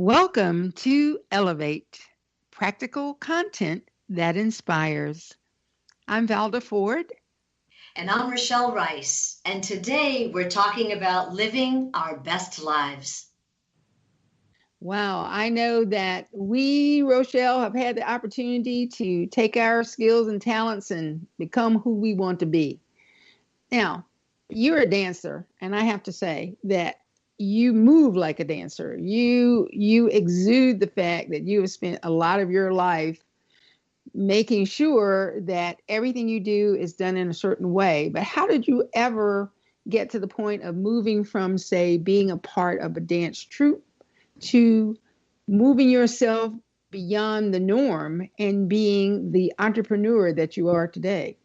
Welcome to Elevate, practical content that inspires. I'm Valda Ford. And I'm Rochelle Rice. And today we're talking about living our best lives. Wow, I know that we, Rochelle, have had the opportunity to take our skills and talents and become who we want to be. Now, you're a dancer, and I have to say that you move like a dancer. You exude the fact that you have spent a lot of your life making sure that everything you do is done in a certain way. But how did you ever get to the point of moving from, say, being a part of a dance troupe to moving yourself beyond the norm and being the entrepreneur that you are today?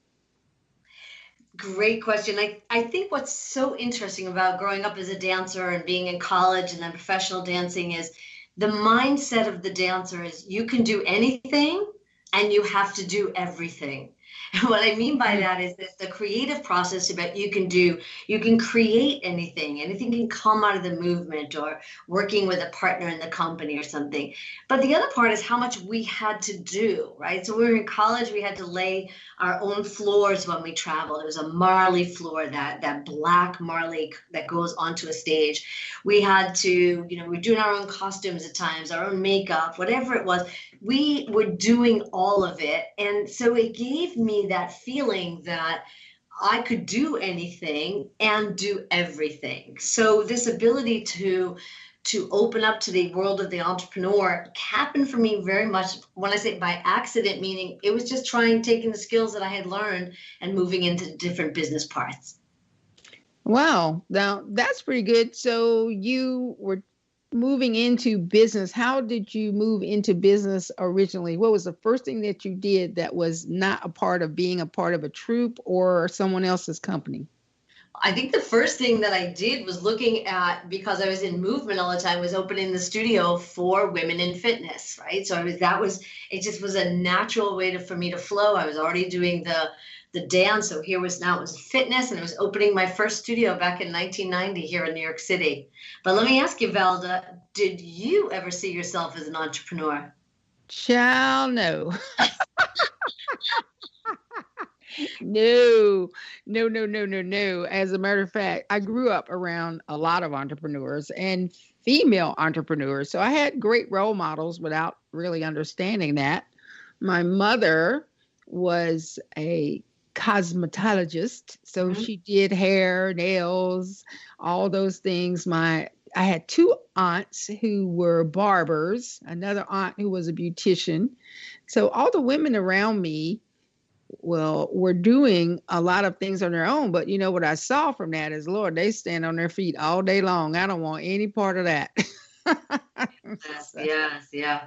Great question. I think what's so interesting about growing up as a dancer and being in college and then professional dancing is the mindset of the dancer is you can do anything and you have to do everything. And what I mean by that is that the creative process about you can create anything can come out of the movement or working with a partner in the company or something. But the other part is how much we had to do, right? So we were in college, we had to lay our own floors when we traveled. It was a marley floor, that black marley that goes onto a stage. We had to, we were doing our own costumes at times, our own makeup, whatever it was. We were doing all of it. And so it gave me that feeling that I could do anything and do everything. So this ability to open up to the world of the entrepreneur happened for me very much, when I say by accident, meaning it was just taking the skills that I had learned and moving into different business parts. Wow, now that's pretty good. So you were moving into business. How did you move into business originally? What was the first thing that you did that was not a part of being a part of a troupe or someone else's company? I think the first thing that I did was looking at, because I was in movement all the time, was opening the studio for women in fitness, right? So it just was a natural way for me to flow. I was already doing the dance. So it was fitness, and I was opening my first studio back in 1990 here in New York City. But let me ask you, Valda, did you ever see yourself as an entrepreneur? Child, no. No, no, no, no, no, no. As a matter of fact, I grew up around a lot of entrepreneurs and female entrepreneurs. So I had great role models without really understanding that. My mother was a cosmetologist, so Mhm. she did hair, nails, all those things. I had two aunts who were barbers, another aunt who was a beautician. So all the women around me, well, were doing a lot of things on their own. But you know what I saw from that is, Lord, they stand on their feet all day long. I don't want any part of that. Yes, So, yes, yeah.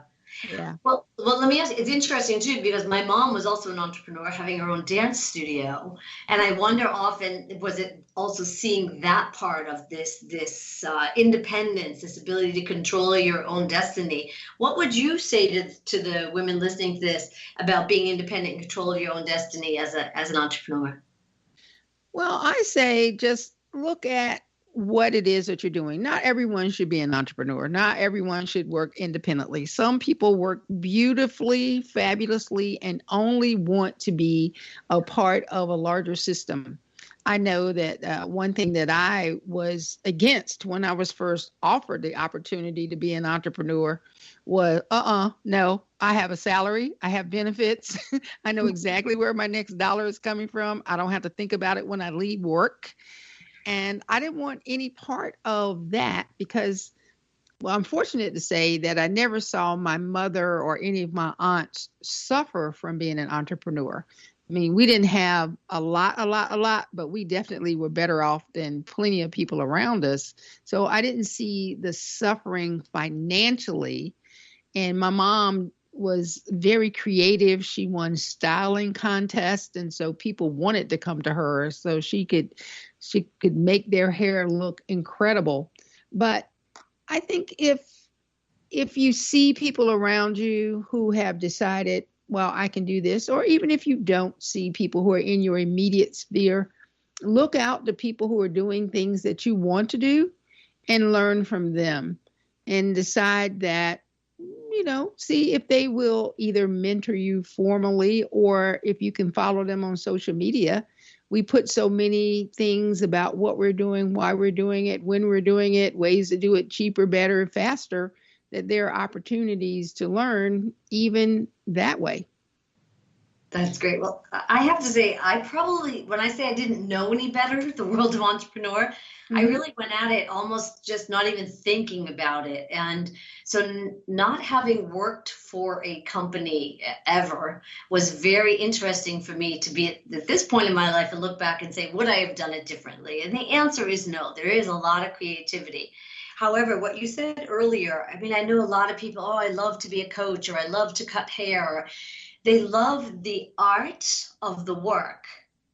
yeah. Well, let me ask you, it's interesting too, because my mom was also an entrepreneur having her own dance studio. And I wonder often, was it also seeing that part of this independence, this ability to control your own destiny? What would you say to the women listening to this about being independent and control of your own destiny as an entrepreneur? Well, I say just look at what it is that you're doing. Not everyone should be an entrepreneur. Not everyone should work independently. Some people work beautifully, fabulously, and only want to be a part of a larger system. I know that one thing that I was against when I was first offered the opportunity to be an entrepreneur was, no, I have a salary, I have benefits, I know exactly where my next dollar is coming from. I don't have to think about it when I leave work. And I didn't want any part of that because, well, I'm fortunate to say that I never saw my mother or any of my aunts suffer from being an entrepreneur. I mean, we didn't have a lot, but we definitely were better off than plenty of people around us. So I didn't see the suffering financially. And my mom was very creative. She won styling contests, and so people wanted to come to her so she could make their hair look incredible. But I think if you see people around you who have decided, well, I can do this, or even if you don't see people who are in your immediate sphere, look out to people who are doing things that you want to do and learn from them. and decide that, see if they will either mentor you formally or if you can follow them on social media. We put so many things about what we're doing, why we're doing it, when we're doing it, ways to do it cheaper, better, faster, that there are opportunities to learn even that way. That's great. Well, I have to say, when I say I didn't know any better, the world of entrepreneur, I Mm-hmm. really went at it almost just not even thinking about it. And so, not having worked for a company ever was very interesting for me to be at this point in my life and look back and say, would I have done it differently? And the answer is no. There is a lot of creativity. However, what you said earlier, I mean, I know a lot of people, oh, I love to be a coach, or I love to cut hair, they love the art of the work,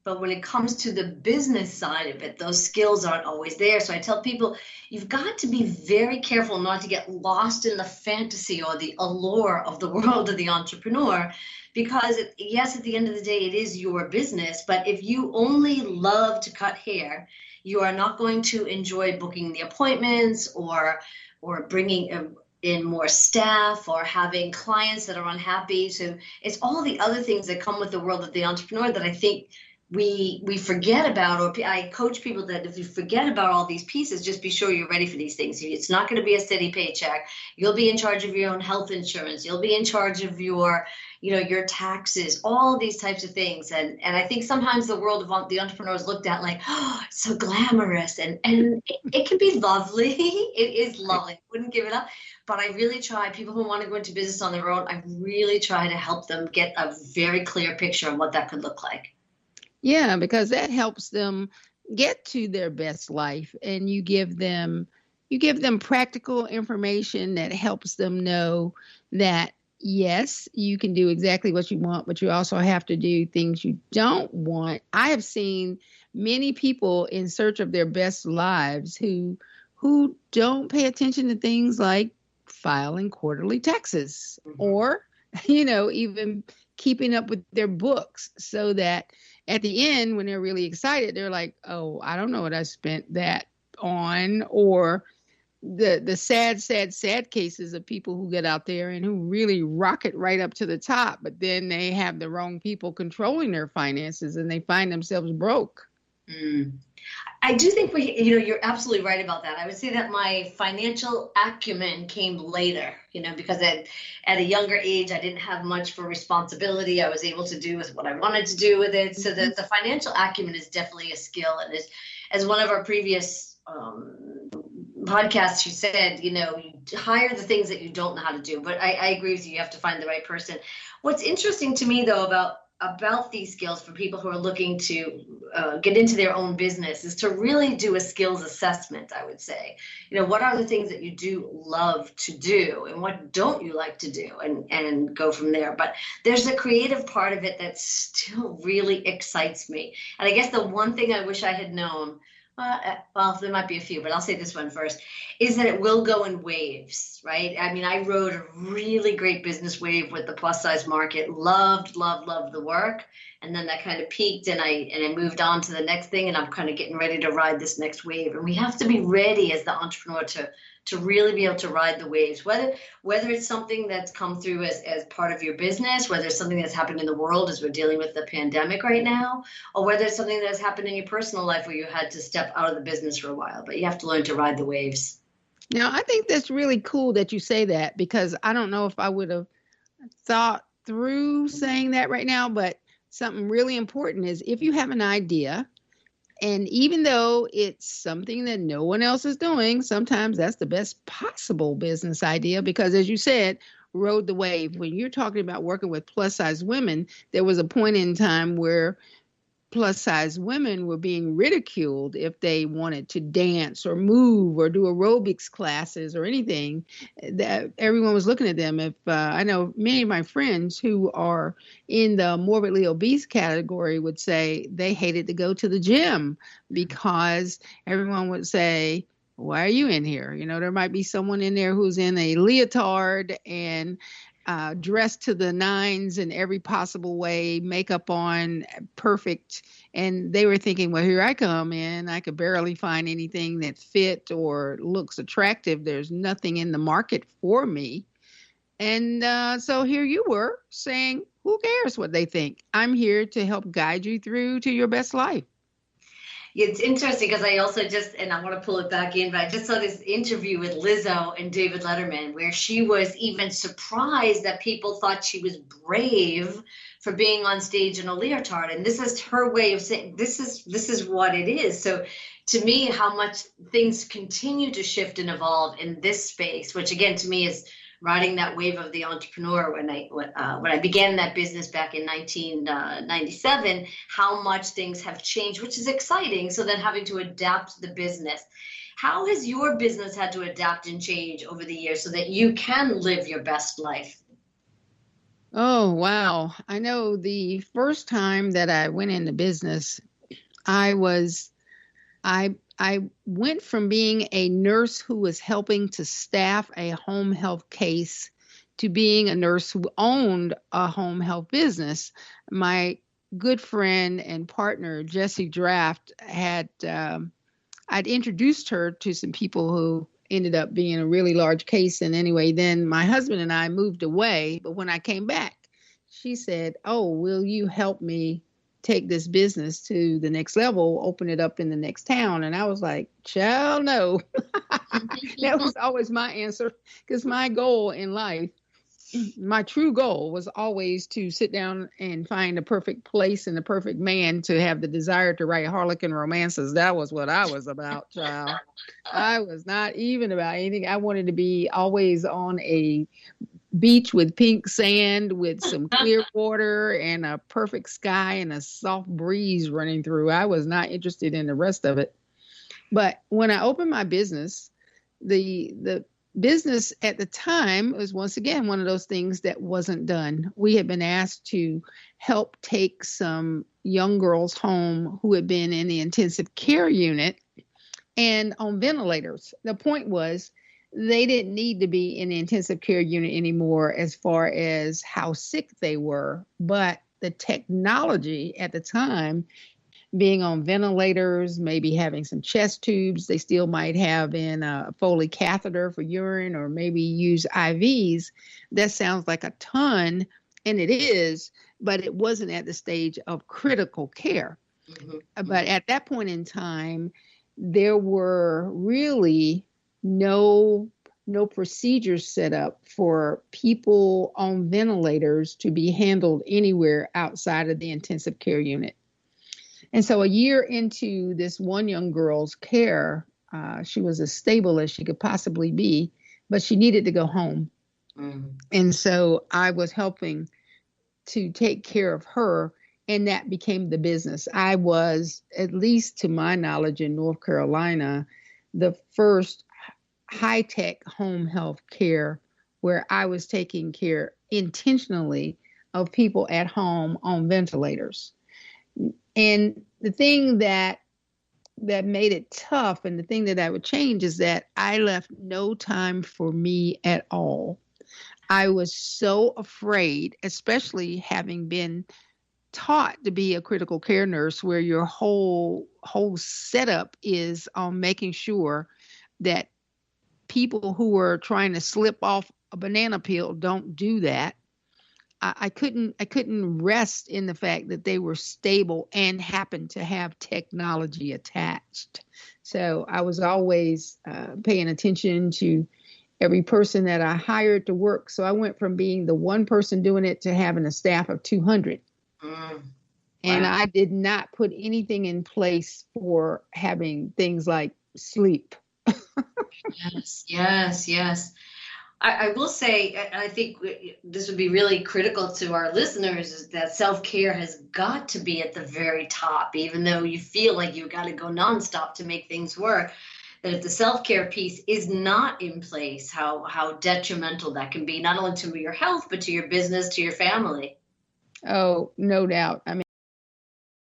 but when it comes to the business side of it, those skills aren't always there. So I tell people, you've got to be very careful not to get lost in the fantasy or the allure of the world of the entrepreneur, because yes, at the end of the day, it is your business. But if you only love to cut hair, you are not going to enjoy booking the appointments or bringing in more staff or having clients that are unhappy. So it's all the other things that come with the world of the entrepreneur that I think we forget about, or I coach people that if you forget about all these pieces, just be sure you're ready for these things. It's not going to be a steady paycheck. You'll be in charge of your own health insurance. You'll be in charge of your taxes, all these types of things. And I think sometimes the world of the entrepreneur is looked at like, oh, it's so glamorous, and it can be lovely. It is lovely. I wouldn't give it up. But I really try, people who want to go into business on their own, I really try to help them get a very clear picture of what that could look like. Yeah, because that helps them get to their best life, and you give them practical information that helps them know that yes, you can do exactly what you want, but you also have to do things you don't want. I have seen many people in search of their best lives who don't pay attention to things like filing quarterly taxes, or even keeping up with their books, so that at the end, when they're really excited, they're like, oh, I don't know what I spent that on. Or the sad cases of people who get out there and who really rocket right up to the top, but then they have the wrong people controlling their finances and they find themselves broke. I do think you're absolutely right about that. I would say that my financial acumen came later, because at a younger age, I didn't have much for responsibility. I was able to do with what I wanted to do with it. So the financial acumen is definitely a skill. And as one of our previous podcasts, you said, you hire the things that you don't know how to do. But I agree with you. You have to find the right person. What's interesting to me, though, about these skills for people who are looking to get into their own business is to really do a skills assessment, I would say. What are the things that you do love to do and what don't you like to do, and go from there. But there's a creative part of it that still really excites me. And I guess the one thing I wish I had known, well, there might be a few, but I'll say this one first, is that it will go in waves, right? I mean, I rode a really great business wave with the plus size market, loved the work. And then that kind of peaked and I moved on to the next thing, and I'm kind of getting ready to ride this next wave. And we have to be ready as the entrepreneur to really be able to ride the waves, whether it's something that's come through as part of your business, whether it's something that's happened in the world as we're dealing with the pandemic right now, or whether it's something that's happened in your personal life where you had to step out of the business for a while, but you have to learn to ride the waves. Now, I think that's really cool that you say that, because I don't know if I would have thought through saying that right now, but something really important is if you have an idea, and even though it's something that no one else is doing, sometimes that's the best possible business idea, because as you said, rode the wave. When you're talking about working with plus size women, there was a point in time where plus size women were being ridiculed if they wanted to dance or move or do aerobics classes or anything. That everyone was looking at them. If I know many of my friends who are in the morbidly obese category would say they hated to go to the gym because everyone would say, why are you in here? There might be someone in there who's in a leotard and dressed to the nines in every possible way, makeup on, perfect. And they were thinking, well, here I come in. I could barely find anything that fit or looks attractive. There's nothing in the market for me. And so here you were saying, who cares what they think? I'm here to help guide you through to your best life. It's interesting because I also just, and I want to pull it back in, but I just saw this interview with Lizzo and David Letterman where she was even surprised that people thought she was brave for being on stage in a leotard. And this is her way of saying, this is what it is. So to me, how much things continue to shift and evolve in this space, which again, to me is riding that wave of the entrepreneur when I began that business back in 1997, how much things have changed, which is exciting. So then having to adapt the business. How has your business had to adapt and change over the years so that you can live your best life? Oh, wow. I know the first time that I went into business, I went from being a nurse who was helping to staff a home health case to being a nurse who owned a home health business. My good friend and partner, Jessie Draft, I'd introduced her to some people who ended up being a really large case. And anyway, then my husband and I moved away. But when I came back, she said, oh, will you help me take this business to the next level, open it up in the next town? And I was like, child, no. That was always my answer, because my goal in life, my true goal was always to sit down and find the perfect place and the perfect man to have the desire to write Harlequin romances. That was what I was about, child. I was not even about anything. I wanted to be always on a beach with pink sand with some clear water and a perfect sky and a soft breeze running through. I was not interested in the rest of it. But when I opened my business, the business at the time was once again one of those things that wasn't done. We had been asked to help take some young girls home who had been in the intensive care unit and on ventilators. The point was, they didn't need to be in the intensive care unit anymore as far as how sick they were. But the technology at the time, being on ventilators, maybe having some chest tubes, they still might have in a Foley catheter for urine, or maybe use IVs. That sounds like a ton, and it is, but it wasn't at the stage of critical care. Mm-hmm. But at that point in time, there were really no procedures set up for people on ventilators to be handled anywhere outside of the intensive care unit. And so a year into this one young girl's care, she was as stable as she could possibly be, but she needed to go home. Mm-hmm. And so I was helping to take care of her, and that became the business. I was, at least to my knowledge in North Carolina, the first high-tech home health care where I was taking care intentionally of people at home on ventilators. And the thing that made it tough, and the thing that I would change, is that I left no time for me at all. I was so afraid, especially having been taught to be a critical care nurse, where your whole setup is on making sure that people who are trying to slip off a banana peel don't do that. I couldn't rest in the fact that they were stable and happened to have technology attached. So I was always paying attention to every person that I hired to work. So I went from being the one person doing it to having a staff of 200. Wow. And I did not put anything in place for having things like sleep. Yes. I will say, I think this would be really critical to our listeners, is that self-care has got to be at the very top, even though you feel like you got to go nonstop to make things work. That if the self-care piece is not in place, how detrimental that can be, not only to your health, but to your business, to your family. Oh, no doubt. I mean,